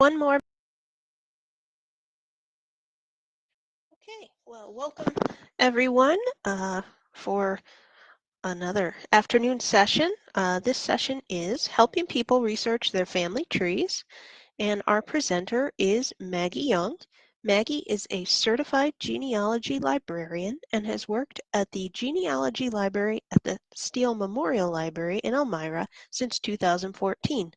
One more. Okay, well, welcome everyone for another afternoon session. This session is helping people research their family trees, and our presenter is Maggie Young. Maggie is a certified genealogy librarian and has worked at the Genealogy Library at the Steele Memorial Library in Elmira since 2014.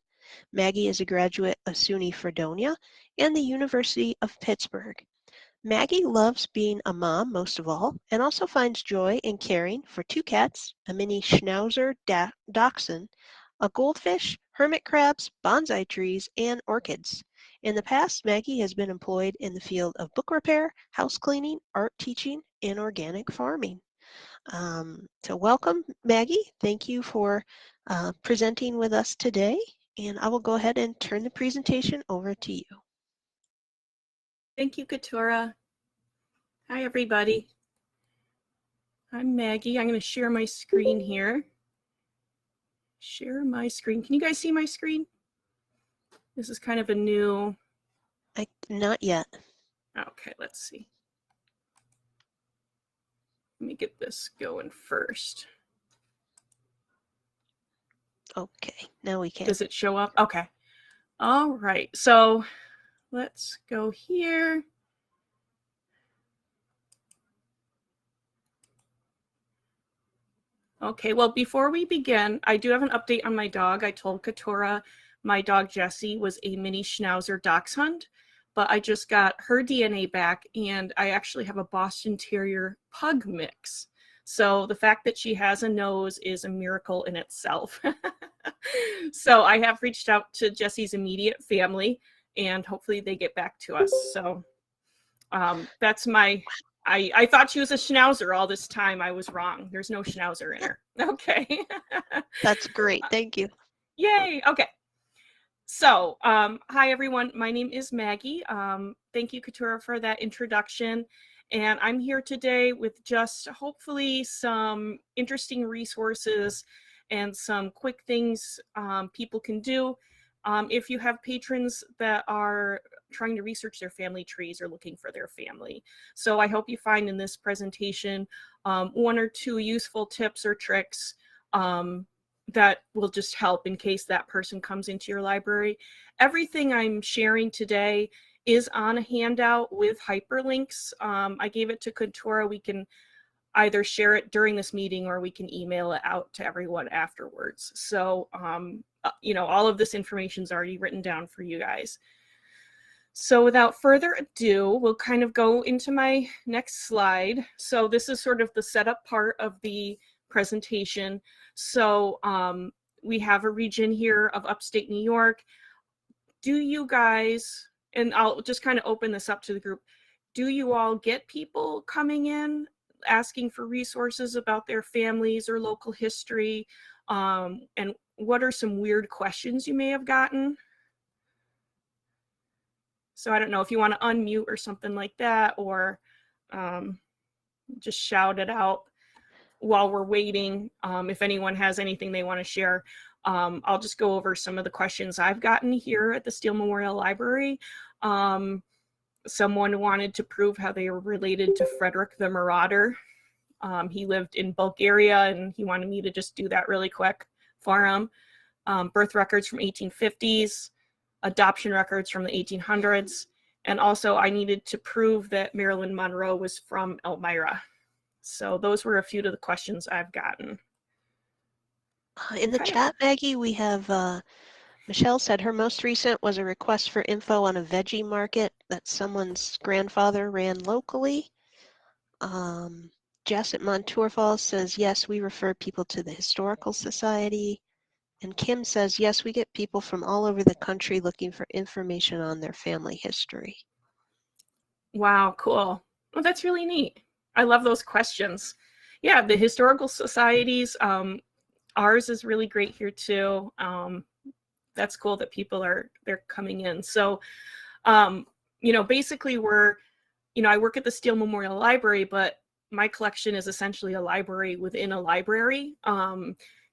Maggie is a graduate of SUNY Fredonia and the University of Pittsburgh. Maggie loves being a mom most of all, and also finds joy in caring for two cats, a mini-schnauzer dachshund, a goldfish, hermit crabs, bonsai trees, and orchids. In the past, Maggie has been employed in the field of book repair, house cleaning, art teaching, and organic farming. So welcome, Maggie. Thank you for presenting with us today, and I will go ahead and turn the presentation over to you. Thank you, Katura. Hi, everybody. I'm Maggie. I'm going to share my screen here. Share my screen. Can you guys see my screen? This is kind of a new... Not yet. Okay, let's see. Let me get this going first. Okay, now we can. Does it show up? Okay. All right, so let's go here. Okay, well, before we begin, I do have an update on my dog. I told Katura my dog Jessie was a mini-schnauzer dachshund, but I just got her DNA back, and I actually have a Boston Terrier pug mix. So the fact that she has a nose is a miracle in itself. So I have reached out to Jessie's immediate family, and hopefully they get back to us. So that's my... I thought she was a schnauzer all this time. I was wrong. There's no schnauzer in her. Okay. That's great. Thank you. Yay. Okay. So, hi, everyone. My name is Maggie. Thank you, Katura, for that introduction. And I'm here today with just hopefully some interesting resources and some quick things people can do if you have patrons that are trying to research their family trees or looking for their family. So I hope you find in this presentation one or two useful tips or tricks that will just help in case that person comes into your library. Everything I'm sharing today is on a handout with hyperlinks. I gave it to Katura. We can either share it during this meeting or we can email it out to everyone afterwards. So, you know, all of this information is already written down for you guys. So without further ado, we'll kind of go into my next slide. So this is sort of the setup part of the presentation. So we have a region here of upstate New York. Do you guys, and I'll just kind of open this up to the group, do you all get people coming in asking for resources about their families or local history? And what are some weird questions you may have gotten? So I don't know if you want to unmute or something like that, or just shout it out while we're waiting. If anyone has anything they want to share, I'll just go over some of the questions I've gotten here at the Steele Memorial Library. Someone wanted to prove how they were related to Frederick the Marauder. He lived in Bulgaria, and he wanted me to just do that really quick for him. Birth records from 1850s. Adoption records from the 1800s, and also I needed to prove that Marilyn Monroe was from Elmira. So those were a few of the questions I've gotten. In the chat, Maggie, we have Michelle said her most recent was a request for info on a veggie market that someone's grandfather ran locally. Jess at Montour Falls says, yes, we refer people to the Historical Society. And Kim says, yes, we get people from all over the country looking for information on their family history. Wow, cool. Well, that's really neat. I love those questions. Yeah, the historical societies, ours is really great here too. That's cool that people they're coming in. So, you know, basically I work at the Steele Memorial Library, but my collection is essentially a library within a library.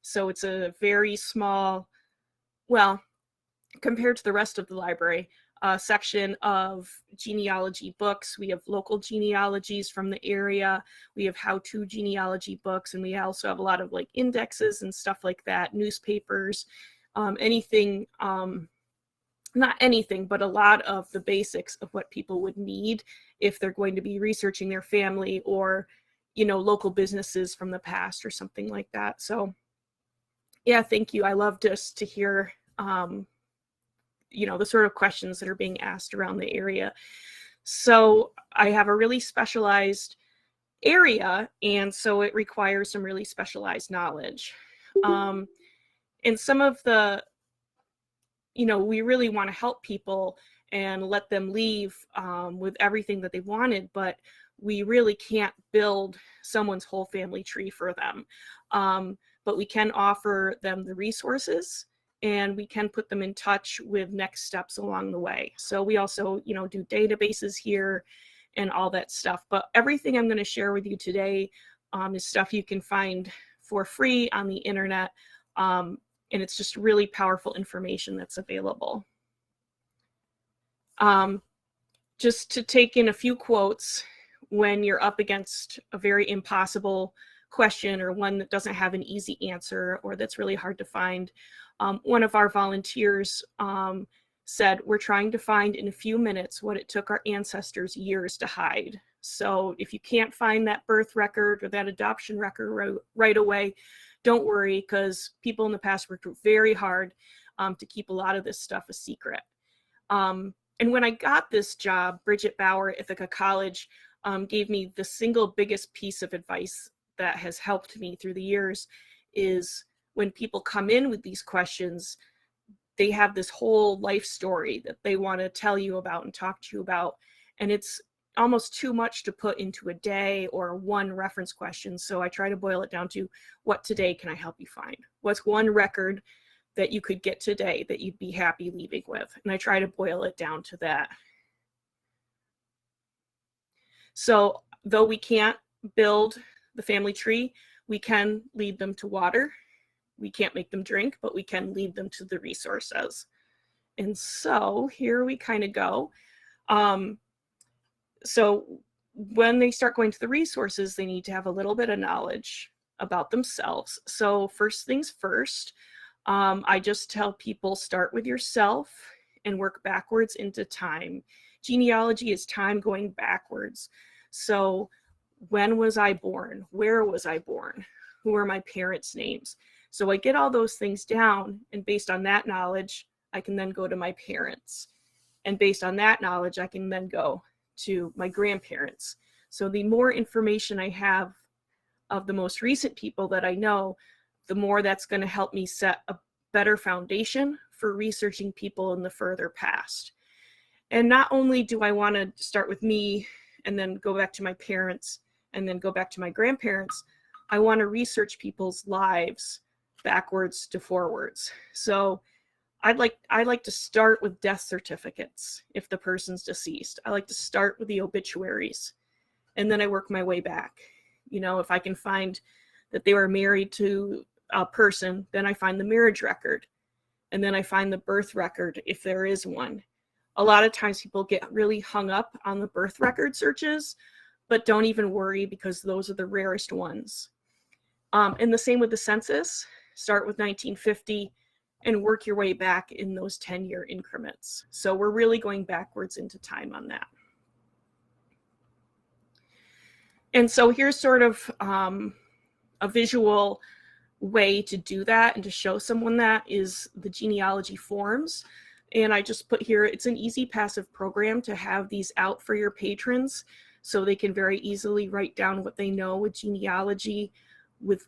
So it's a very small, well, compared to the rest of the library, section of genealogy books. We have local genealogies from the area. We have how-to genealogy books, and we also have a lot of like indexes and stuff like that, newspapers, anything, not anything, but a lot of the basics of what people would need if they're going to be researching their family or, you know, local businesses from the past or something like that. So yeah, thank you. I love just to hear, you know, the sort of questions that are being asked around the area. So I have a really specialized area, and so it requires some really specialized knowledge. And some of the, you know, we really want to help people and let them leave with everything that they wanted, but we really can't build someone's whole family tree for them. But we can offer them the resources, and we can put them in touch with next steps along the way. So we also, you know, do databases here and all that stuff. But everything I'm going to share with you today is stuff you can find for free on the internet. And it's just really powerful information that's available. Just to take in a few quotes, when you're up against a very impossible question or one that doesn't have an easy answer or that's really hard to find, one of our volunteers said, "We're trying to find in a few minutes what it took our ancestors years to hide." So if you can't find that birth record or that adoption record right away, don't worry, because people in the past worked very hard to keep a lot of this stuff a secret. And when I got this job, Bridget Bauer at Ithaca College gave me the single biggest piece of advice that has helped me through the years is when people come in with these questions, they have this whole life story that they want to tell you about and talk to you about. And it's almost too much to put into a day or one reference question. So I try to boil it down to, what today can I help you find? What's one record that you could get today that you'd be happy leaving with? And I try to boil it down to that. So though we can't build the family tree, we can lead them to water. We can't make them drink, but we can lead them to the resources. And so here we kind of go. So when they start going to the resources, they need to have a little bit of knowledge about themselves. So first things first, I just tell people, start with yourself and work backwards into time. Genealogy is time going backwards. So when was I born? Where was I born? Who are my parents' names? So I get all those things down, and based on that knowledge, I can then go to my parents. And based on that knowledge, I can then go to my grandparents. So the more information I have of the most recent people that I know, the more that's going to help me set a better foundation for researching people in the further past. And not only do I want to start with me and then go back to my parents and then go back to my grandparents, I want to research people's lives backwards to forwards. So I like to start with death certificates if the person's deceased. I like to start with the obituaries, and then I work my way back. You know, if I can find that they were married to a person, then I find the marriage record, and then I find the birth record if there is one. A lot of times people get really hung up on the birth record searches, but don't even worry, because those are the rarest ones. And the same with the census. Start with 1950 and work your way back in those 10-year increments. So we're really going backwards into time on that. And so here's sort of a visual way to do that and to show someone that is the genealogy forms. And I just put here, it's an easy passive program to have these out for your patrons so they can very easily write down what they know with genealogy, with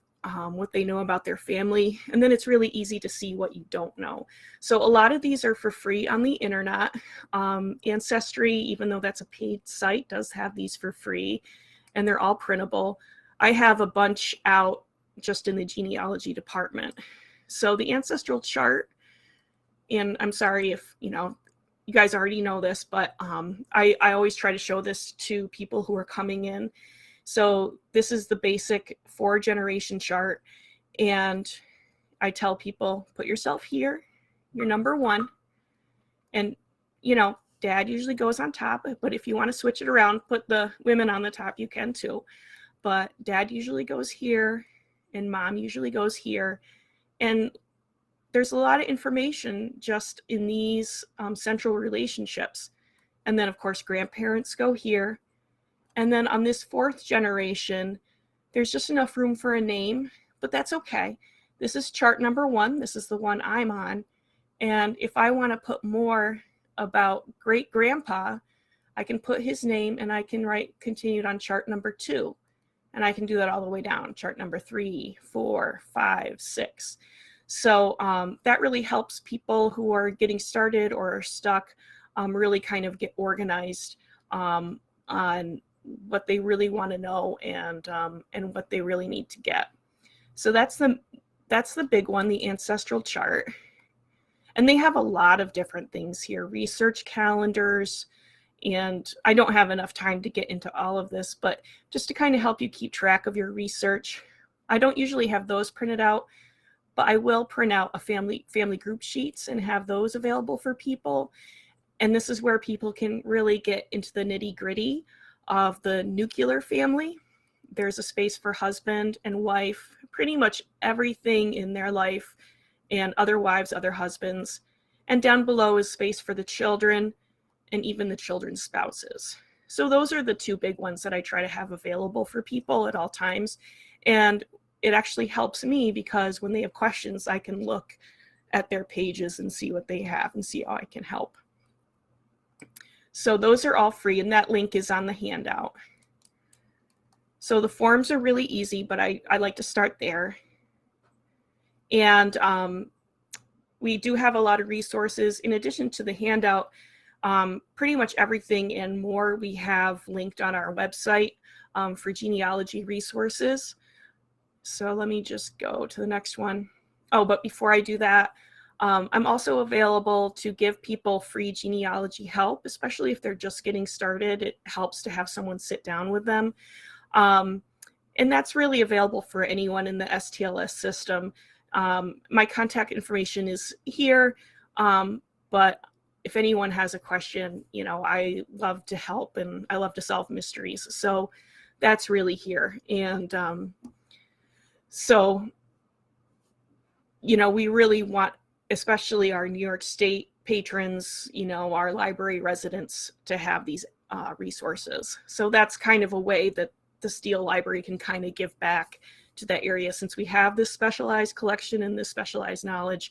what they know about their family. And then it's really easy to see what you don't know. So a lot of these are for free on the internet. Ancestry, even though that's a paid site, does have these for free, and they're all printable. I have a bunch out just in the genealogy department. So the ancestral chart, and I'm sorry if, you know, you guys already know this, but I always try to show this to people who are coming in. So this is the basic 4-generation chart. And I tell people, put yourself here, you're number 1. And, you know, Dad usually goes on top, but if you want to switch it around, put the women on the top, you can too. But Dad usually goes here and Mom usually goes here. And there's a lot of information just in these central relationships. And then of course, grandparents go here. And then on this 4th generation, there's just enough room for a name, but that's okay. This is chart number 1. This is the one I'm on. And if I want to put more about great grandpa, I can put his name and I can write continued on chart number 2. And I can do that all the way down, chart number 3, 4, 5, 6. So that really helps people who are getting started or are stuck really kind of get organized on what they really want to know and what they really need to get. So that's the big one, the ancestral chart. And they have a lot of different things here, research calendars, and I don't have enough time to get into all of this, but just to kind of help you keep track of your research. I don't usually have those printed out, but I will print out a family group sheets and have those available for people. And this is where people can really get into the nitty-gritty of the nuclear family. There's a space for husband and wife, pretty much everything in their life, and other wives, other husbands. And down below is space for the children and even the children's spouses. So those are the 2 big ones that I try to have available for people at all times. And it actually helps me because when they have questions, I can look at their pages and see what they have and see how I can help. So those are all free, and that link is on the handout. So the forms are really easy, but I like to start there. And we do have a lot of resources. In addition to the handout, pretty much everything and more we have linked on our website for genealogy resources. So let me just go to the next one. Oh, but before I do that, I'm also available to give people free genealogy help, especially if they're just getting started. It helps to have someone sit down with them. And that's really available for anyone in the STLS system. My contact information is here, but if anyone has a question, I love to help and I love to solve mysteries. So that's really here. And so, we really want, especially our New York State patrons, our library residents, to have these resources. So that's kind of a way that the Steele Library can kind of give back to that area, since we have this specialized collection and this specialized knowledge.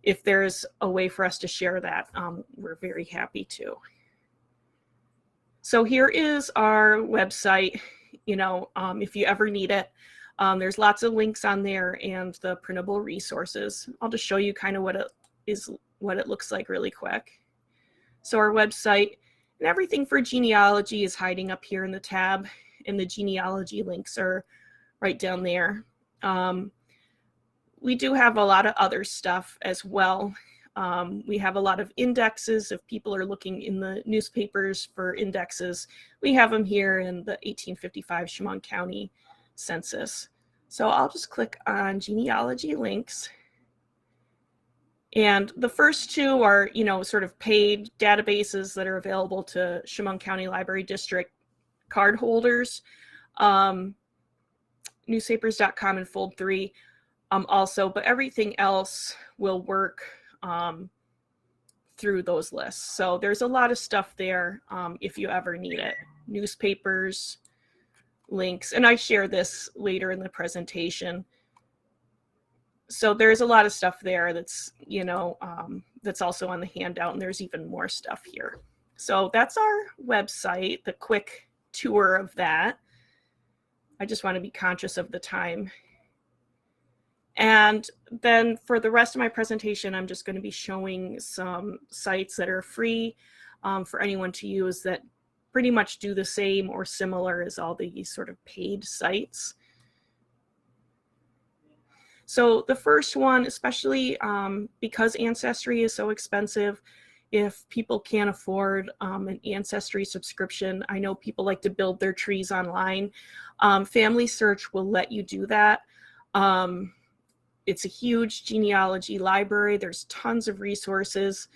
If there's a way for us to share that, we're very happy to. So here is our website, if you ever need it. There's lots of links on there and the printable resources. I'll just show you kind of what it looks like really quick. So our website and everything for genealogy is hiding up here in the tab, and the genealogy links are right down there. We do have a lot of other stuff as well. We have a lot of indexes. If people are looking in the newspapers for indexes, we have them here in the 1855 Chemung County census. So I'll just click on genealogy links. And the first 2 are, sort of paid databases that are available to Chemung County Library District card holders. Newspapers.com and Fold 3 also, but everything else will work through those lists. So there's a lot of stuff there if you ever need it. Newspapers, links, and I share this later in the presentation. So there's a lot of stuff there that's, that's also on the handout, and there's even more stuff here. So that's our website, the quick tour of that. I just want to be conscious of the time. And then for the rest of my presentation, I'm just going to be showing some sites that are free for anyone to use that pretty much do the same or similar as all these sort of paid sites. So the first one, especially because Ancestry is so expensive, if people can't afford an Ancestry subscription, I know people like to build their trees online. Family Search will let you do that. It's a huge genealogy library. There's tons of resources.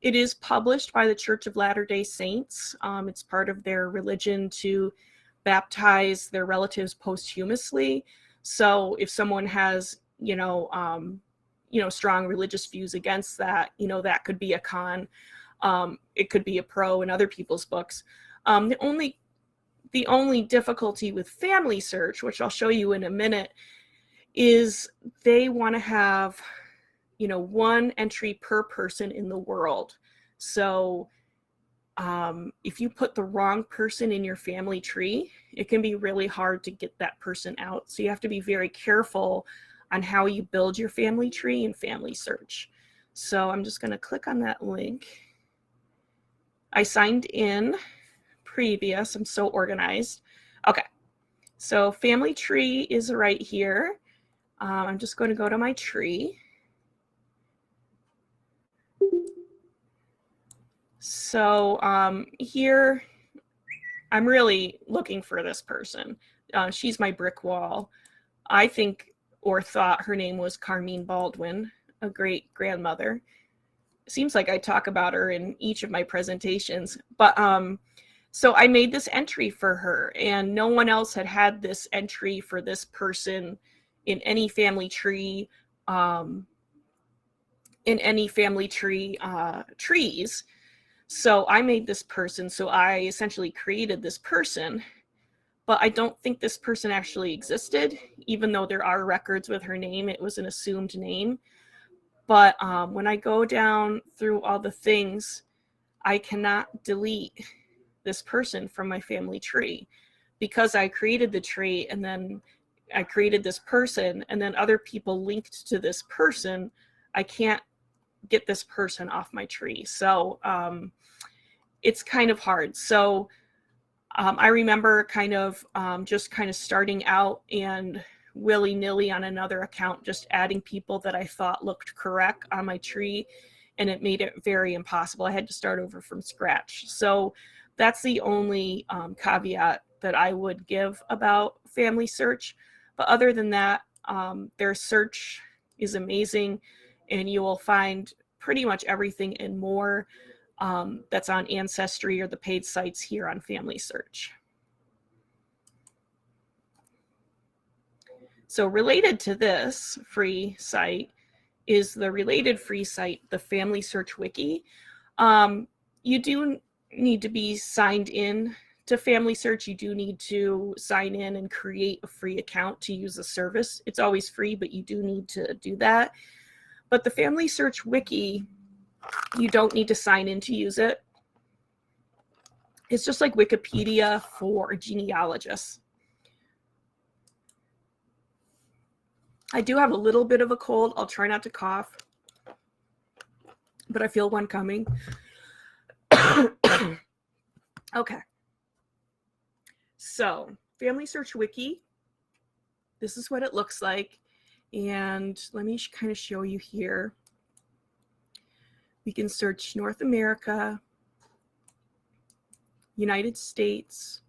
It is published by the Church of Latter-day Saints. It's part of their religion to baptize their relatives posthumously. So if someone has, strong religious views against that, that could be a con. It could be a pro in other people's books. The only difficulty with Family Search, which I'll show you in a minute, is they want to have, one entry per person in the world. So if you put the wrong person in your family tree, it can be really hard to get that person out. So you have to be very careful on how you build your family tree in Family Search. So I'm just going to click on that link. I signed in previous. I'm so organized. Okay, so family tree is right here. I'm just going to go to my tree. So here, I'm really looking for this person. She's my brick wall. I think or thought her name was Carmine Baldwin, a great grandmother. Seems like I talk about her in each of my presentations. But so I made this entry for her, and no one else had this entry for this person in any family tree, trees. So I made this person. So I essentially created this person, but I don't think this person actually existed, even though there are records with her name. It was an assumed name. But when I go down through all the things, I cannot delete this person from my family tree because I created the tree and then I created this person and then other people linked to this person. I can't get this person off my tree. So it's kind of hard. So I remember just starting out and willy-nilly on another account, just adding people that I thought looked correct on my tree, and it made it very impossible. I had to start over from scratch. So that's the only caveat that I would give about Family Search. But other than that, their search is amazing, and you will find pretty much everything and more that's on Ancestry or the paid sites here on Family Search. So related to this free site is the related free site, the Family Search Wiki. You do need to be signed in to Family Search. You do need to sign in and create a free account to use the service. It's always free, but you do need to do that. But the Family Search Wiki, you don't need to sign in to use it. It's just like Wikipedia for genealogists. I do have a little bit of a cold. I'll try not to cough, but I feel one coming. Okay. So, Family Search Wiki, this is what it looks like. And let me kind of show you here. We can search North America, United States,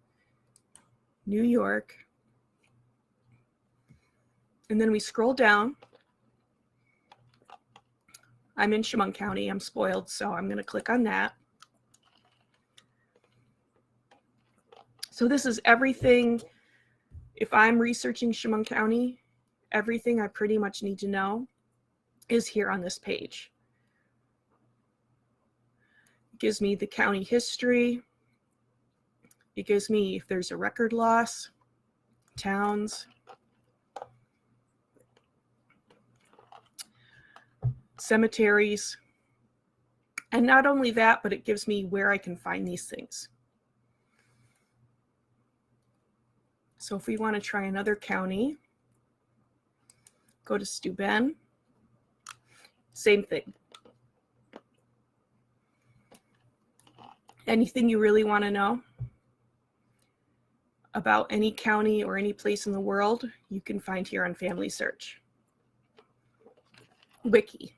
New York, and then we scroll down. I'm in Chemung County. I'm spoiled, so I'm going to click on that. So this is everything. If I'm researching Chemung County, everything I pretty much need to know is here on this page. It gives me the county history. It gives me if there's a record loss, towns, cemeteries, and not only that, but it gives me where I can find these things. So if we want to try another county, go to Steuben, same thing. Anything you really want to know about any county or any place in the world, you can find here on Family Search. Wiki.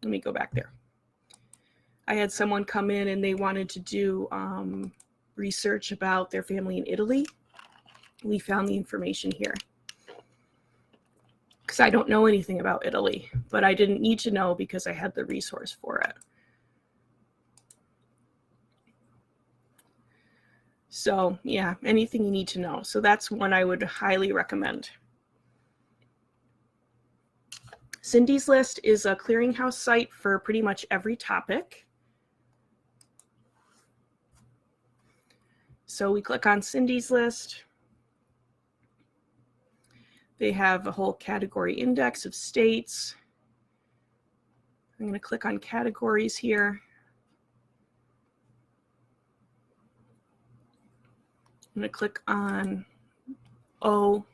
Let me go back there. I had someone come in and they wanted to do research about their family in Italy. We found the information here. Because I don't know anything about Italy, but I didn't need to know because I had the resource for it. So yeah, anything you need to know. So that's one I would highly recommend. Cindy's List is a clearinghouse site for pretty much every topic. So we click on Cindy's List. They have a whole category index of states. I'm going to click on categories here. I'm going to click on O.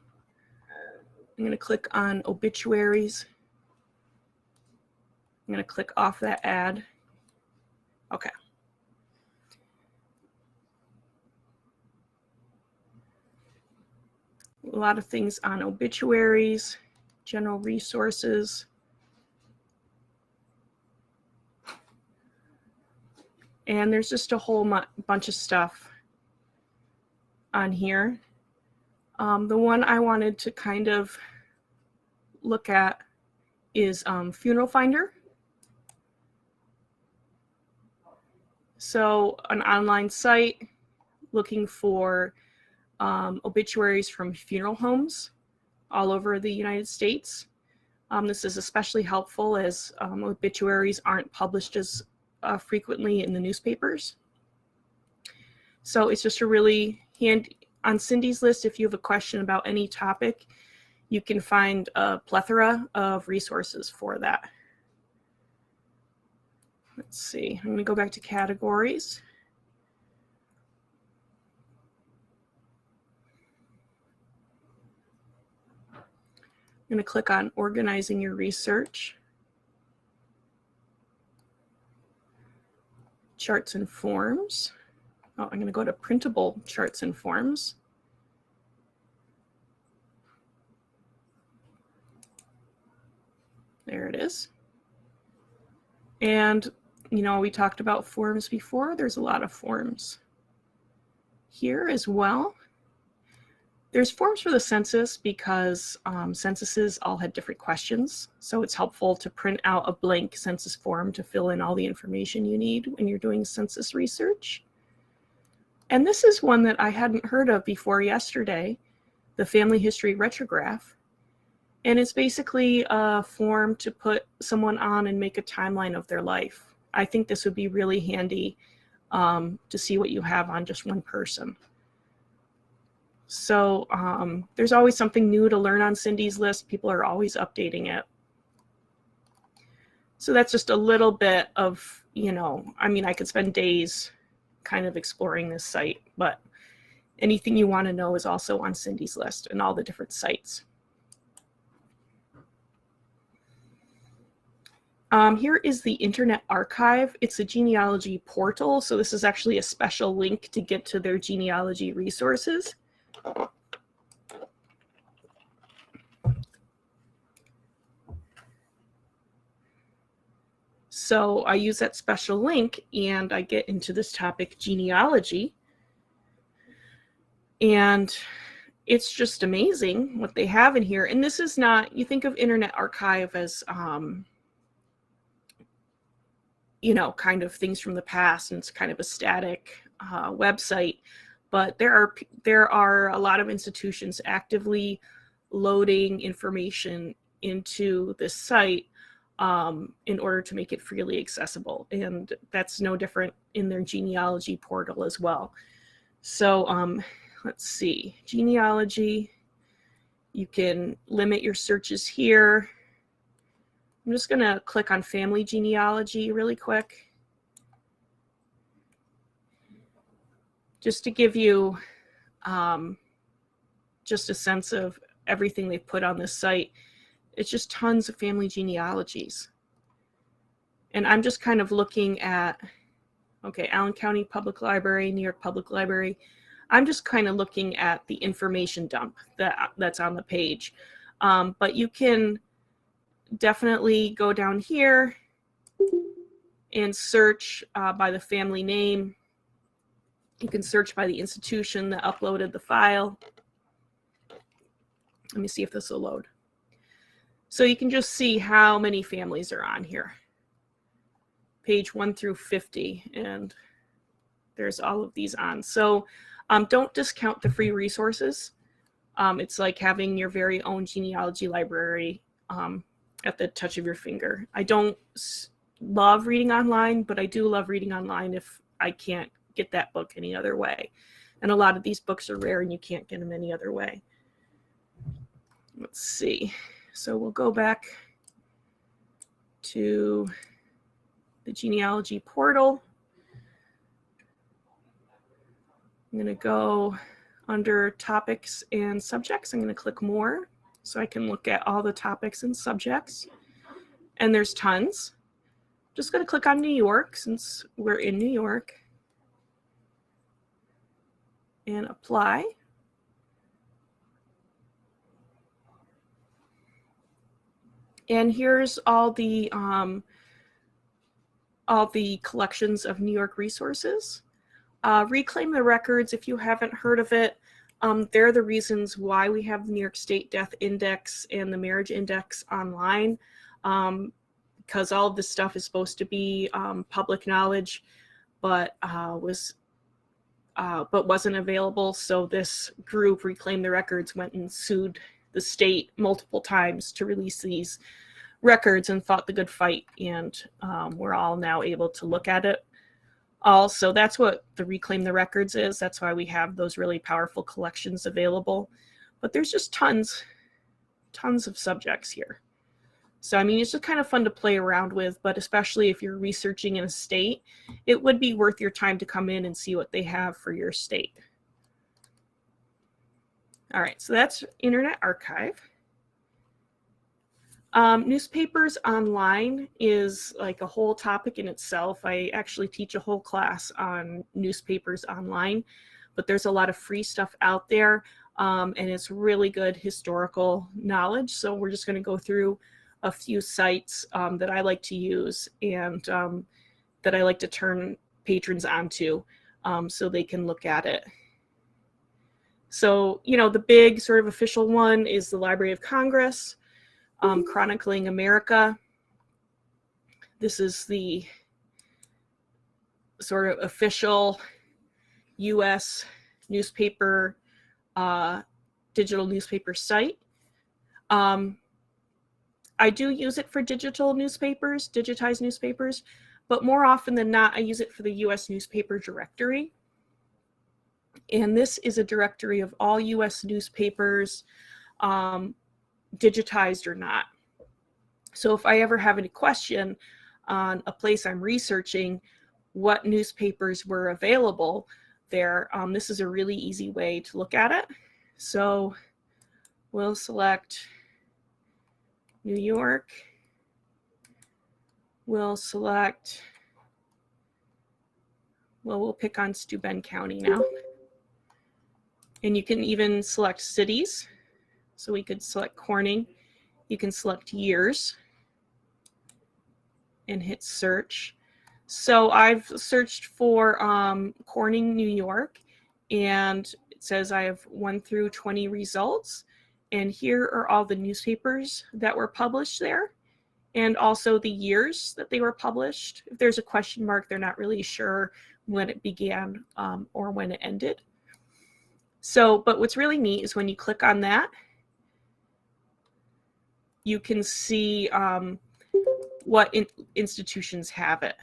I'm going to click on obituaries. I'm going to click off that ad. Okay. A lot of things on obituaries, general resources. And there's just a whole bunch of stuff on here. The one I wanted to kind of look at is Funeral Finder. So an online site looking for obituaries from funeral homes all over the United States. This is especially helpful as obituaries aren't published as frequently in the newspapers. So it's just a really handy, on Cindy's List, if you have a question about any topic, you can find a plethora of resources for that. Let's see, I'm going to go back to categories. I'm going to click on organizing your research. Charts and forms. Oh, I'm going to go to printable charts and forms. There it is. And, you know, we talked about forms before. There's a lot of forms here as well. There's forms for the census because censuses all had different questions. So it's helpful to print out a blank census form to fill in all the information you need when you're doing census research. And this is one that I hadn't heard of before yesterday, the Family History Retrograph. And it's basically a form to put someone on and make a timeline of their life. I think this would be really handy to see what you have on just one person. So there's always something new to learn on Cindy's List. People are always updating it. So that's just a little bit of, you know, I mean, I could spend days kind of exploring this site, but anything you want to know is also on Cindy's List and all the different sites. Here is the Internet Archive. It's a genealogy portal. So this is actually a special link to get to their genealogy resources. So I use that special link and I get into this topic, genealogy. And it's just amazing what they have in here. And this is not, you think of Internet Archive as, you know, kind of things from the past, and it's kind of a static website. But there are a lot of institutions actively loading information into this site in order to make it freely accessible. And that's no different in their genealogy portal as well. So let's see, genealogy, you can limit your searches here. I'm just going to click on family genealogy really quick, just to give you just a sense of everything they've put on this site. It's just tons of family genealogies. And I'm just kind of looking at, okay, Allen County Public Library, New York Public Library. I'm just kind of looking at the information dump that's on the page. But you can definitely go down here and search by the family name. You can search by the institution that uploaded the file. Let me see if this will load. So you can just see how many families are on here. Page 1 through 50, and there's all of these on. So Don't discount the free resources. It's like having your very own genealogy library at the touch of your finger. I don't love reading online, but I do love reading online if I can't get that book any other way. And a lot of these books are rare and you can't get them any other way. Let's see. So we'll go back to the genealogy portal. I'm going to go under topics and subjects. I'm going to click more so I can look at all the topics and subjects. And there's tons. Just going to click on New York since we're in New York and apply. And here's all the collections of New York resources. Reclaim the Records, if you haven't heard of it, they're the reasons why we have the New York State Death Index and the Marriage Index online, because all of this stuff is supposed to be public knowledge, but wasn't available. So this group, Reclaim the Records, went and sued the state multiple times to release these records and fought the good fight, and we're all now able to look at it. Also, that's what the Reclaim the Records is. That's why we have those really powerful collections available. But there's just tons of subjects here. So, I mean, it's just kind of fun to play around with, but especially if you're researching in a state, it would be worth your time to come in and see what they have for your state. All right, so that's Internet Archive. Newspapers online is like a whole topic in itself. I actually teach a whole class on newspapers online, but there's a lot of free stuff out there, and it's really good historical knowledge. So we're just going to go through a few sites that I like to use and that I like to turn patrons onto so they can look at it. So, you know, the big sort of official one is the Library of Congress, Chronicling America. This is the sort of official U.S. newspaper, digital newspaper site. I do use it for digital newspapers, digitized newspapers, but more often than not, I use it for the U.S. newspaper directory. And this is a directory of all U.S. newspapers, digitized or not. So if I ever have any question on a place I'm researching, what newspapers were available there, this is a really easy way to look at it. So we'll select New York. We'll select, well, we'll pick on Steuben County now. And you can even select cities. So we could select Corning. You can select years and hit search. So I've searched for Corning, New York, and it says I have 1 through 20 results. And here are all the newspapers that were published there, and also the years that they were published. If there's a question mark, they're not really sure when it began or when it ended. So, but what's really neat is when you click on that, you can see what institutions have it.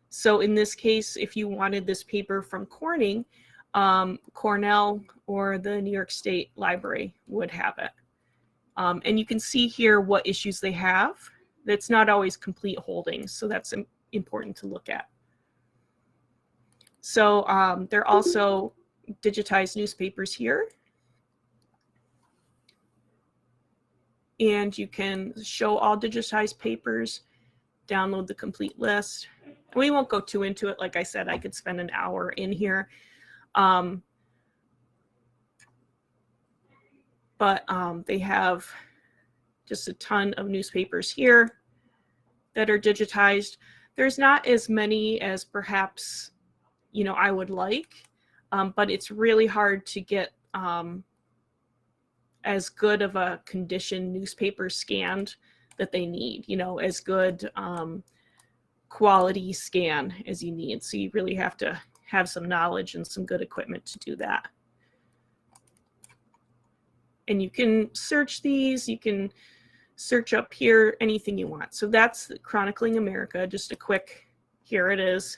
So in this case, if you wanted this paper from Corning, Cornell or the New York State Library would have it. And you can see here what issues they have. That's not always complete holdings, so that's important to look at. So there are also digitized newspapers here. And you can show all digitized papers, download the complete list. We won't go too into it. Like I said, I could spend an hour in here. But they have just a ton of newspapers here that are digitized. There's not as many as perhaps, you know, I would like, but it's really hard to get as good of a condition newspaper scanned that they need, you know, as good quality scan as you need. So you really have to have some knowledge and some good equipment to do that. And you can search these, you can search up here anything you want. So that's Chronicling America, just a quick, here it is.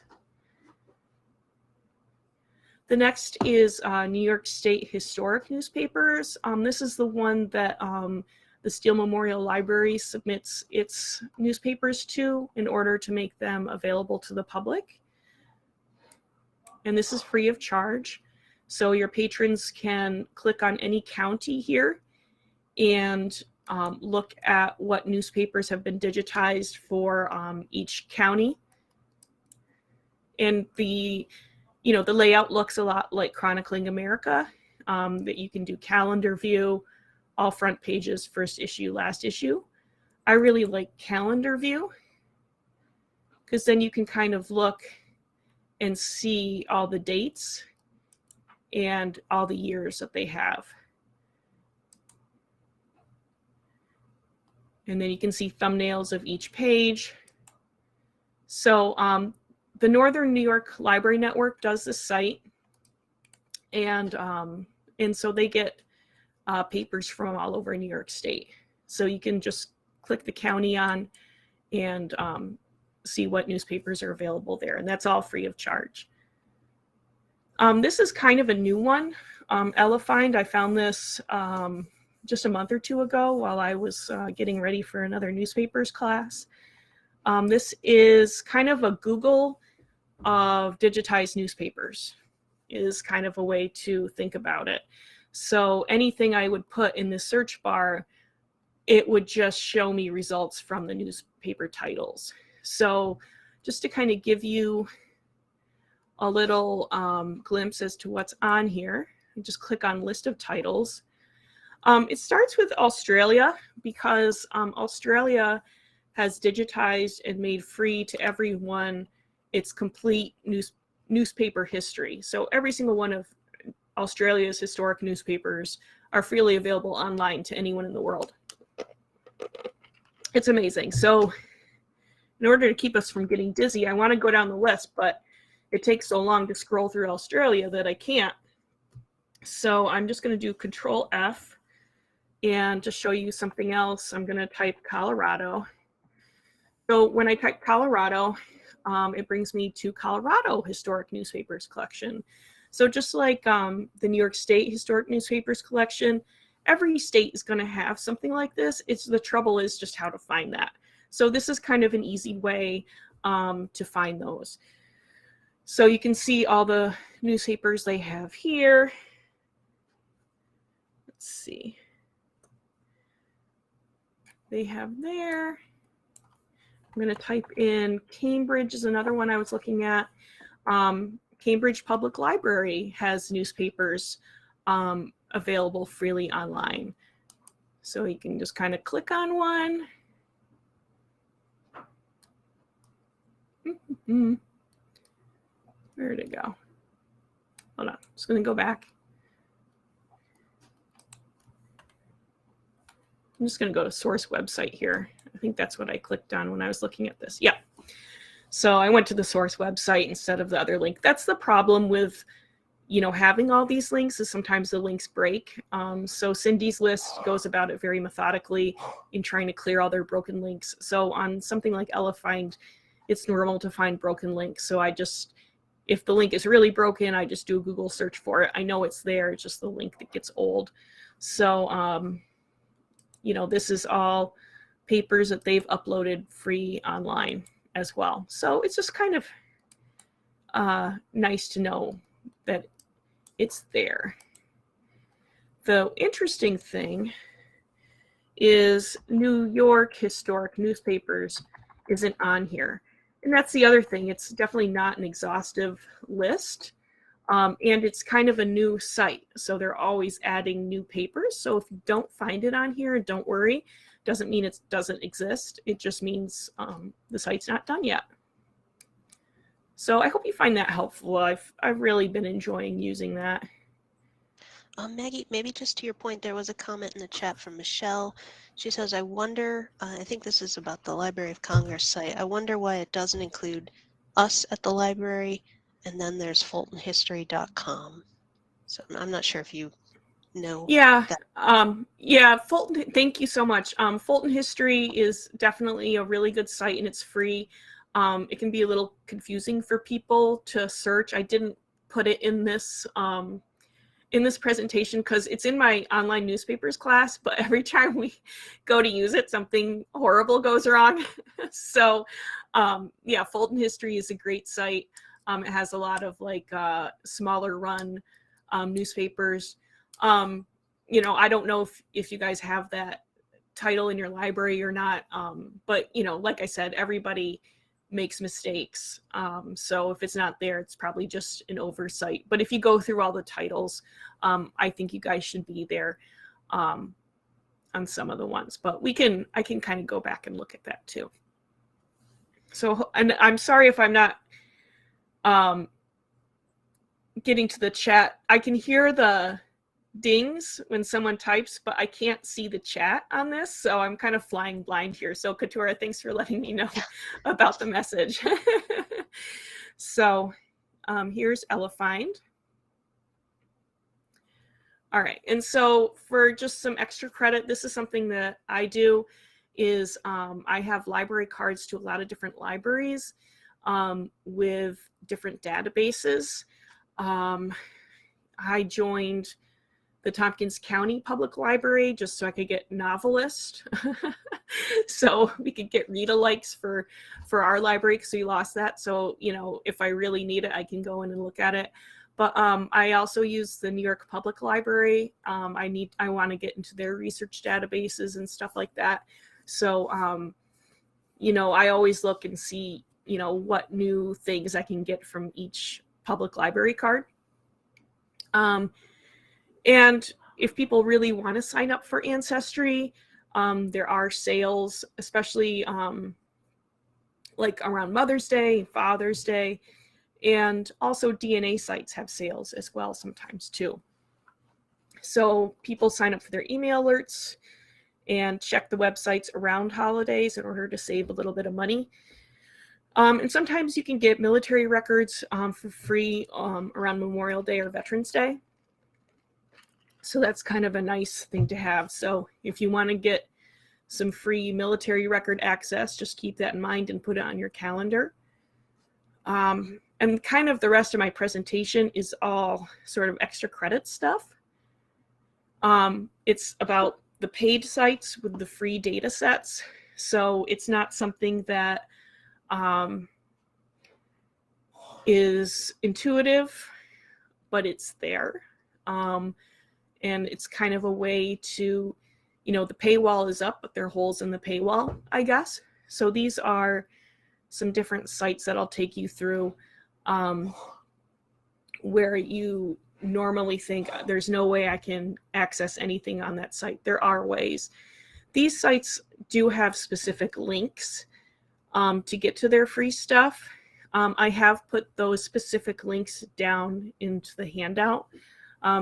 The next is New York State Historic Newspapers. This is the one that the Steele Memorial Library submits its newspapers to in order to make them available to the public. And this is free of charge. So your patrons can click on any county here and look at what newspapers have been digitized for each county. And the layout looks a lot like Chronicling America, that you can do calendar view, all front pages, first issue, last issue. I really like calendar view because then you can kind of look and see all the dates and all the years that they have. And then you can see thumbnails of each page. So the Northern New York Library Network does this site. And so they get papers from all over New York State. So you can just click the county on and see what newspapers are available there. And that's all free of charge. This is kind of a new one. Elefind, I found this just a month or two ago while I was getting ready for another newspapers class. This is kind of a Google of digitized newspapers, is kind of a way to think about it. So anything I would put in the search bar, it would just show me results from the newspaper titles. So just to kind of give you a little glimpse as to what's on here, just click on list of titles. It starts with Australia because Australia has digitized and made free to everyone its complete newspaper history. So every single one of Australia's historic newspapers are freely available online to anyone in the world. It's amazing. So in order to keep us from getting dizzy, I want to go down the list, but it takes so long to scroll through Australia that I can't. So I'm just going to do Control F. And to show you something else, I'm going to type Colorado. So when I type Colorado, it brings me to Colorado Historic Newspapers Collection. So just like the New York State Historic Newspapers Collection, every state is going to have something like this. The trouble is just how to find that. So this is kind of an easy way to find those. So you can see all the newspapers they have here. Let's see. They have there. I'm going to type in Cambridge is another one I was looking at. Cambridge Public Library has newspapers available freely online. So you can just kind of click on one. Where'd it go? Hold on, I'm just going to go back. I'm just going to go to source website here. I think that's what I clicked on when I was looking at this. Yeah. So I went to the source website instead of the other link. That's the problem with, having all these links is sometimes the links break. So Cindy's list goes about it very methodically in trying to clear all their broken links. So on something like Elefind, it's normal to find broken links. So if the link is really broken, I just do a Google search for it. I know it's there. It's just the link that gets old. So, this is all papers that they've uploaded free online as well. So it's just kind of nice to know that it's there. The interesting thing is New York Historic Newspapers isn't on here. And that's the other thing. It's definitely not an exhaustive list. And it's kind of a new site. So they're always adding new papers. So if you don't find it on here, don't worry. Doesn't mean it doesn't exist. It just means the site's not done yet. So I hope you find that helpful. I've really been enjoying using that. Maggie, maybe just to your point, there was a comment in the chat from Michelle. She says, I wonder, I think this is about the Library of Congress site. I wonder why it doesn't include us at the library And then there's fultonhistory.com. So I'm not sure if you know Yeah, that. yeah, Fulton, thank you so much. Fulton History is definitely a really good site, and it's free. It can be a little confusing for people to search. I didn't put it in this presentation because it's in my online newspapers class, but every time we go to use it, something horrible goes wrong. So yeah, Fulton History is a great site. It has a lot of like smaller run newspapers. You know, I don't know if you guys have that title in your library or not, but you know, like I said, everybody makes mistakes. So if it's not there, it's probably just an oversight. But if you go through all the titles, I think you guys should be there on some of the ones. But I can kind of go back and look at that too. So, and I'm sorry if I'm not getting to the chat. I can hear the dings when someone types, but I can't see the chat on this, so I'm kind of flying blind here. So Katura, thanks for letting me know about the message. So here's Elefind. All right, and so for just some extra credit, this is something that I do, is I have library cards to a lot of different libraries with different databases. I joined the Tompkins County Public Library just so I could get novelist. So we could get read-alikes for our library because we lost that. So, you know, if I really need it, I can go in and look at it. But I also use the New York Public Library. I want to get into their research databases and stuff like that. So, you know, I always look and see, you know, what new things I can get from each public library card. And if people really want to sign up for Ancestry, there are sales, especially like around Mother's Day, Father's Day, and also DNA sites have sales as well sometimes too. So people sign up for their email alerts and check the websites around holidays in order to save a little bit of money. And sometimes you can get military records for free around Memorial Day or Veterans Day. So that's kind of a nice thing to have. So if you want to get some free military record access, just keep that in mind and put it on your calendar. And kind of the rest of my presentation is all sort of extra credit stuff. It's about the paid sites with the free data sets. So it's not something that is intuitive, but it's there. And it's kind of a way to, you know, the paywall is up, but there are holes in the paywall, I guess. So these are some different sites that I'll take you through where you normally think there's no way I can access anything on that site. There are ways. These sites do have specific links to get to their free stuff. I have put those specific links down into the handout.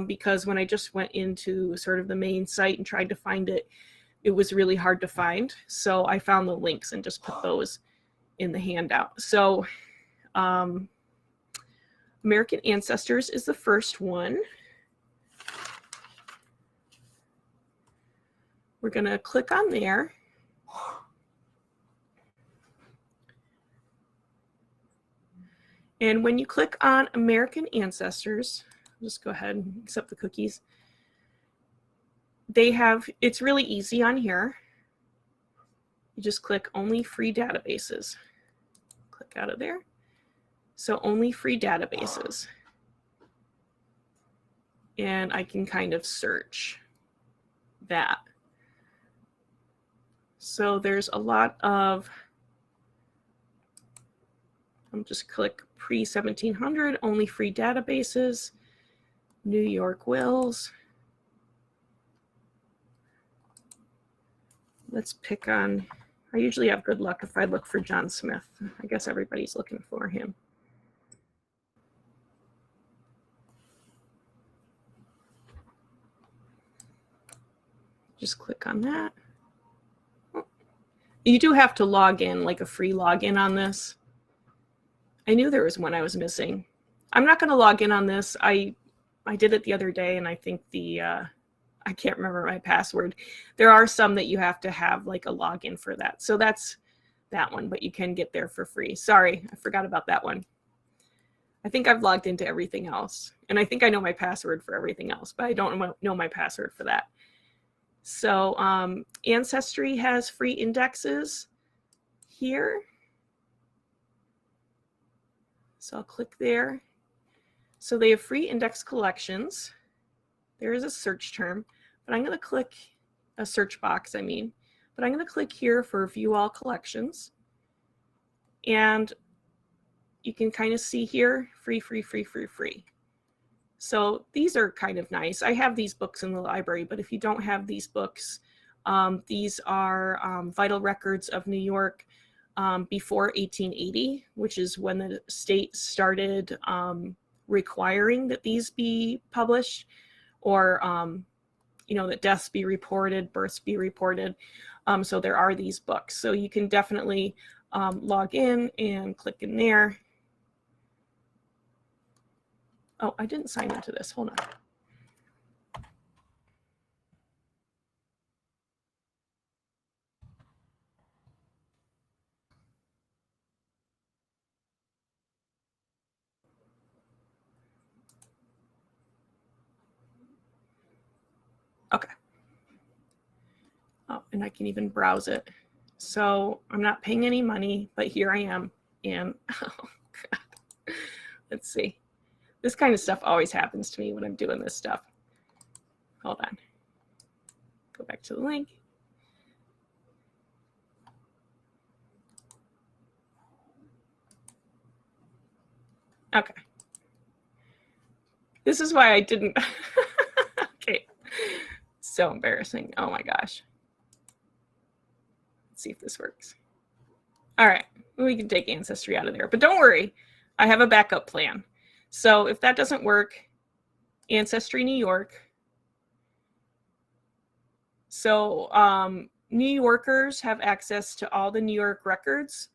Because when I just went into sort of the main site and tried to find it, it was really hard to find. So I found the links and just put those in the handout. So American Ancestors is the first one. We're going to click on there. And when you click on American Ancestors, just go ahead and accept the cookies. It's really easy on here. You just click only free databases. Click out of there. So only free databases. And I can kind of search that. So there's a lot of, I'll just click pre-1700, only free databases. New York wills. Let's pick on, I usually have good luck if I look for John Smith. I guess everybody's looking for him. Just click on that. You do have to log in, like a free login on this. I knew there was one I was missing. I'm not going to log in on this. I did it the other day, and I think I can't remember my password. There are some that you have to have like a login for that. So that's that one, but you can get there for free. Sorry, I forgot about that one. I think I've logged into everything else, and I think I know my password for everything else, but I don't know my password for that. So Ancestry has free indexes here. So I'll click there. So they have free index collections. There is a search term, but I'm going to click a search box, but I'm going to click here for view all collections. And you can kind of see here, free. So these are kind of nice. I have these books in the library, but if you don't have these books, these are vital records of New York before 1880, which is when the state started requiring that these be published, or that deaths be reported, births be reported. So there are these books. So you can definitely log in and click in there. Oh, I didn't sign into this. Hold on. Okay. Oh, and I can even browse it. So I'm not paying any money, but here I am. And oh God. Let's see. This kind of stuff always happens to me when I'm doing this stuff. Hold on. Go back to the link. Okay. This is why I didn't. Okay. So embarrassing. Oh my gosh. Let's see if this works. All right. We can take Ancestry out of there. But don't worry. I have a backup plan. So if that doesn't work, Ancestry New York. So New Yorkers have access to all the New York records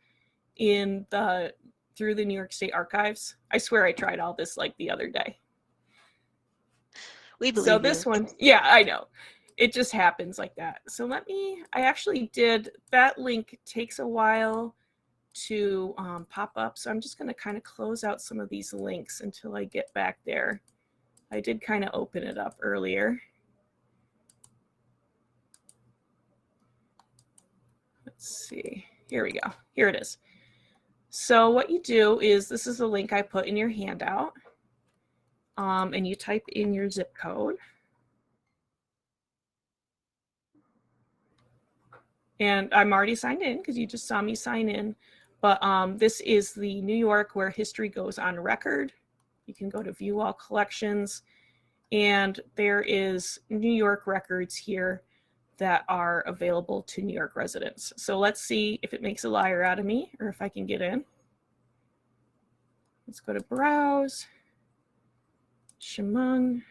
through the New York State Archives. I swear I tried all this like the other day. We believe so this you. one, yeah, I know. It just happens like that. So I actually did, that link takes a while to pop up. So I'm just going to kind of close out some of these links until I get back there. I did kind of open it up earlier. Let's see. Here we go. Here it is. So what you do is, this is the link I put in your handout. And you type in your zip code. And I'm already signed in because you just saw me sign in. But this is the New York where history goes on record. You can go to view all collections. And there is New York records here that are available to New York residents. So let's see if it makes a liar out of me, or if I can get in. Let's go to browse. Chemung.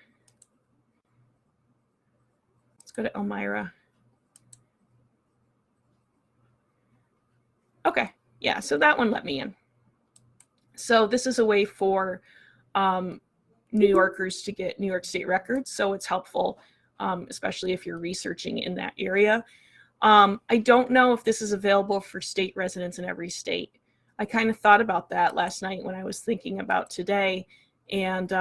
Let's go to Elmira. Okay, yeah, so that one let me in. So this is a way for New Yorkers to get New York State records. So it's helpful, especially if you're researching in that area. I don't know if this is available for state residents in every state. I kind of thought about that last night when I was thinking about today. And,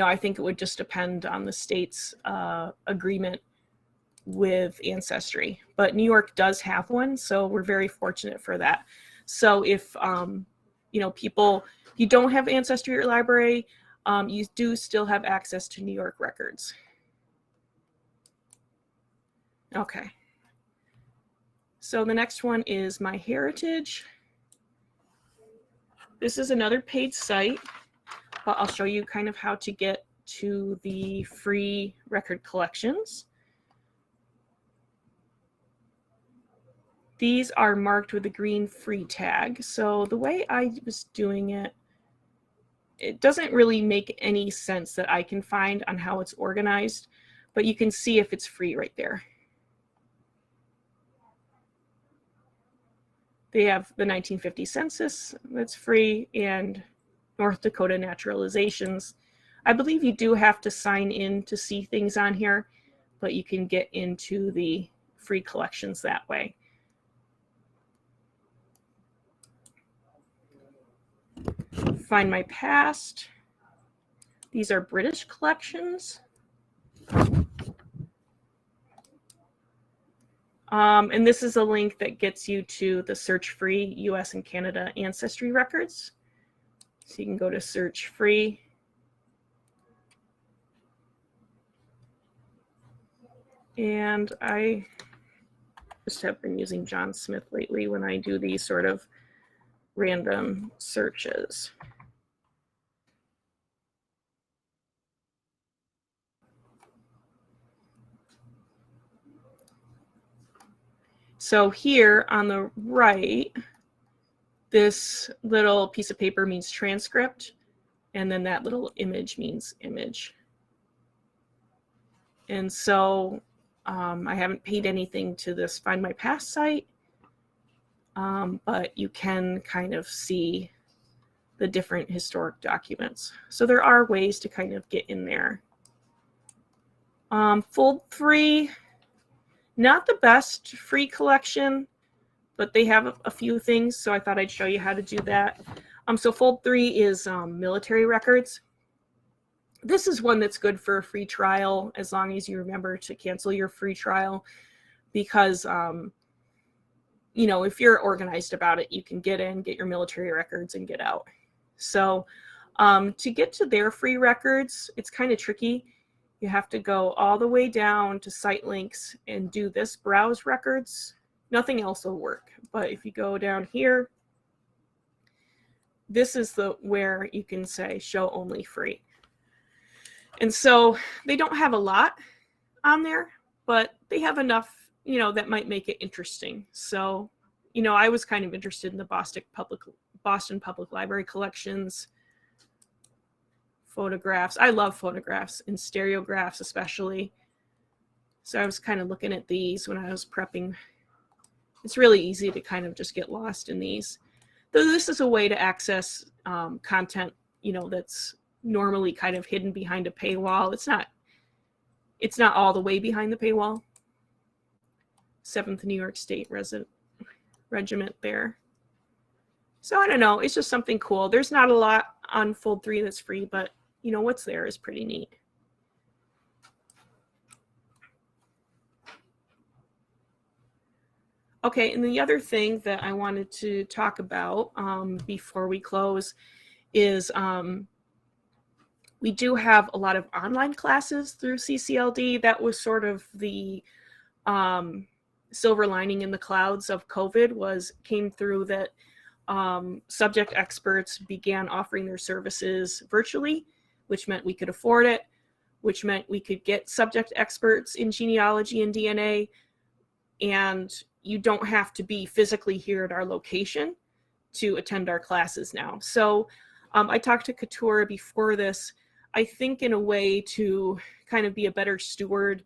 I think it would just depend on the state's agreement with Ancestry. But New York does have one, so we're very fortunate for that. So if, people, you don't have Ancestry or library, you do still have access to New York records. Okay. So the next one is MyHeritage. This is another paid site, but I'll show you kind of how to get to the free record collections. These are marked with a green free tag. So the way I was doing it, it doesn't really make any sense that I can find on how it's organized, but you can see if it's free right there. They have the 1950 census that's free, and North Dakota naturalizations. I believe you do have to sign in to see things on here, but you can get into the free collections that way. Find My Past. These are British collections. And this is a link that gets you to the Search Free US and Canada Ancestry Records. So you can go to Search Free. And I just have been using John Smith lately when I do these sort of random searches. So here on the right, this little piece of paper means transcript, and then that little image means image. And so I haven't paid anything to this Find My Past site, but you can kind of see the different historic documents. So there are ways to kind of get in there. Fold 3, not the best free collection, but they have a few things, so I thought I'd show you how to do that. So Fold 3 is military records. This is one that's good for a free trial, as long as you remember to cancel your free trial, because you know, if you're organized about it, you can get in, get your military records, and get out. So to get to their free records, it's kind of tricky. You have to go all the way down to site links and do this browse records. Nothing else will work. But if you go down here, this is where you can say show only free. And so they don't have a lot on there, but they have enough, you know, that might make it interesting. So, you know, I was kind of interested in the Boston Public Library collections. Photographs. I love photographs and stereographs especially. So I was kind of looking at these when I was prepping. It's really easy to kind of just get lost in these. Though this is a way to access content, you know, that's normally kind of hidden behind a paywall. It's not all the way behind the paywall. 7th New York State Regiment there. So I don't know, it's just something cool. There's not a lot on Fold 3 that's free, but you know, what's there is pretty neat. Okay, and the other thing that I wanted to talk about before we close is we do have a lot of online classes through CCLD. That was sort of the silver lining in the clouds of COVID, came through that subject experts began offering their services virtually, which meant we could afford it, which meant we could get subject experts in genealogy and DNA, and you don't have to be physically here at our location to attend our classes now. So I talked to Katura before this. I think in a way to kind of be a better steward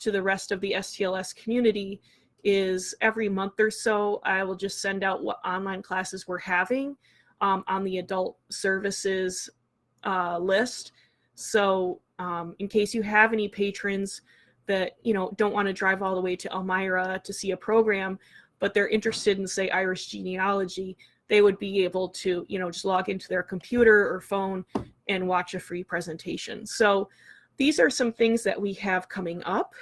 to the rest of the STLS community is every month or so, I will just send out what online classes we're having on the adult services list. So in case you have any patrons that, you know, don't want to drive all the way to Elmira to see a program, but they're interested in, say, Irish genealogy, they would be able to, you know, just log into their computer or phone and watch a free presentation. So these are some things that we have coming up.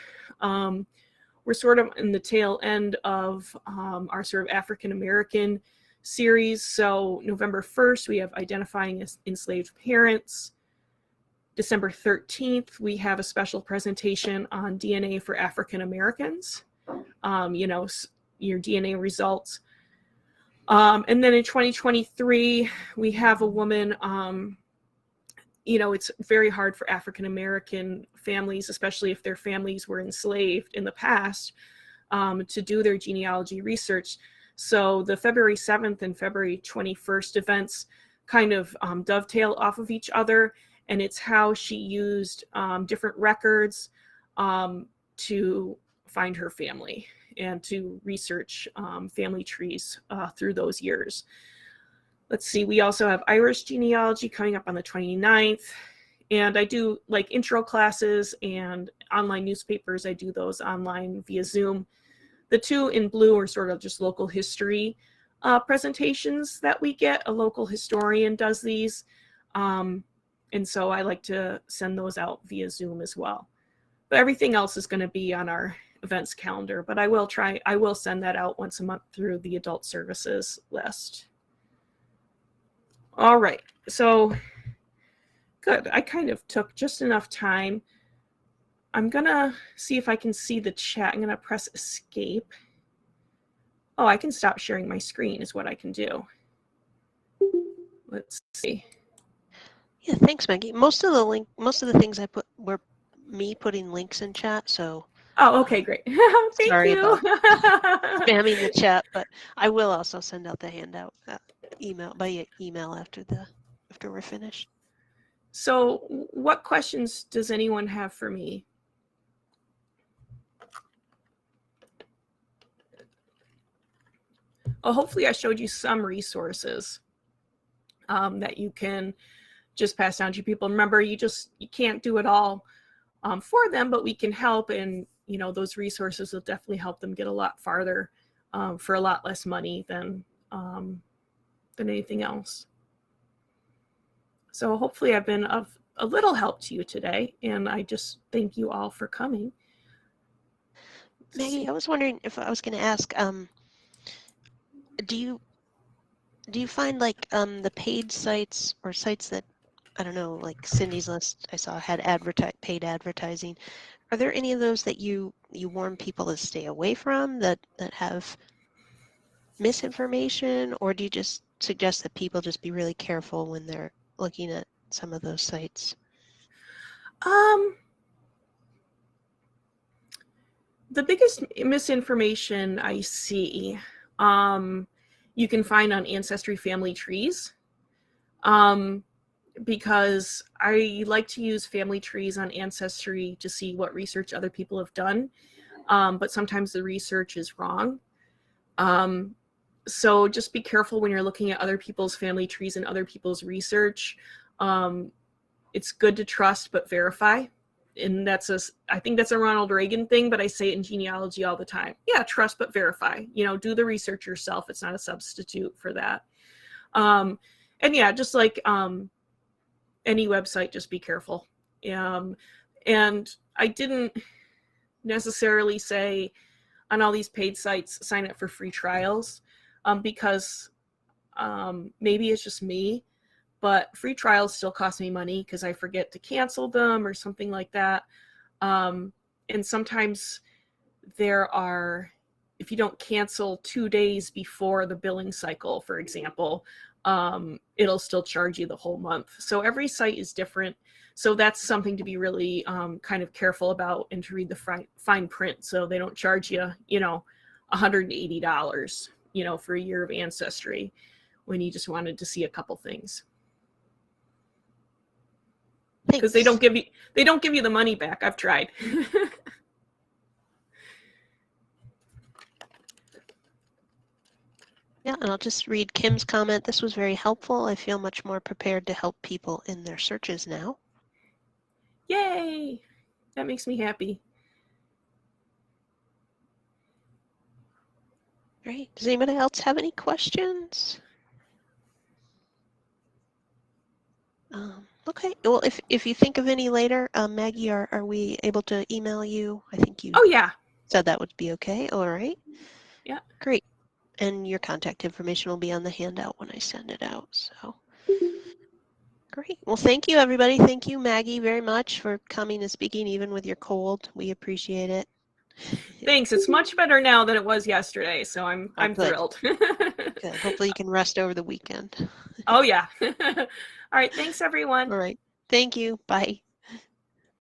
We're sort of in the tail end of our sort of African American series. So November 1st, we have Identifying Enslaved Parents. December 13th, we have a special presentation on DNA for African Americans, you know, your DNA results. And then in 2023, we have a woman, you know, it's very hard for African American families, especially if their families were enslaved in the past, to do their genealogy research. So the February 7th and February 21st events kind of dovetail off of each other. And it's how she used different records to find her family and to research family trees through those years. let's see, we also have Irish genealogy coming up on the 29th. And I do like intro classes and online newspapers. I do those online via Zoom. The two in blue are sort of just local history presentations that we get. A local historian does these. And so I like to send those out via Zoom as well. But everything else is going to be on our events calendar. But I will send that out once a month through the adult services list. All right. So good. I kind of took just enough time. I'm going to see if I can see the chat. I'm going to press escape. Oh, I can stop sharing my screen is what I can do. Let's see. Yeah, thanks, Maggie. Most of the things I put were me putting links in chat, so. Oh, okay, great. Thank sorry you. about spamming the chat, but I will also send out the handout by email after we're finished. So, what questions does anyone have for me? Well, hopefully I showed you some resources that you can just pass down to people. Remember, you can't do it all for them, but we can help, and those resources will definitely help them get a lot farther for a lot less money than anything else. So hopefully I've been of a little help to you today, and I just thank you all for coming. Maggie, I was wondering if I was going to ask, do you find like the paid sites or sites that, I don't know, like Cindy's List I saw had paid advertising. Are there any of those that you warn people to stay away from that have misinformation, or do you just suggest that people just be really careful when they're looking at some of those sites? The biggest misinformation I see you can find on Ancestry family trees, because I like to use family trees on Ancestry to see what research other people have done, but sometimes the research is wrong. So just be careful when you're looking at other people's family trees and other people's research. It's good to trust but verify. And I think that's a Ronald Reagan thing, but I say it in genealogy all the time. Yeah, trust but verify. Do the research yourself. It's not a substitute for that. And yeah, just like any website, just be careful. And I didn't necessarily say on all these paid sites, sign up for free trials, because maybe it's just me, but free trials still cost me money because I forget to cancel them or something like that. And sometimes if you don't cancel 2 days before the billing cycle, for example, it'll still charge you the whole month. So every site is different. So that's something to be really kind of careful about, and to read the fine print so they don't charge you, $180, for a year of ancestry when you just wanted to see a couple things. Because they don't give you the money back. I've tried. Yeah, and I'll just read Kim's comment. This was very helpful. I feel much more prepared to help people in their searches now. Yay! That makes me happy. Great. Does anybody else have any questions? Okay. Well, if you think of any later, Maggie, are we able to email you? I think you. Oh yeah. Said that would be okay. All right. Yeah. Great. And your contact information will be on the handout when I send it out. So great. Well, thank you, everybody. Thank you, Maggie, very much for coming and speaking, even with your cold. We appreciate it. Thanks. It's much better now than it was yesterday, so I'm thrilled. Good. Hopefully you can rest over the weekend. Oh yeah. All right. Thanks, everyone. All right. Thank you. Bye.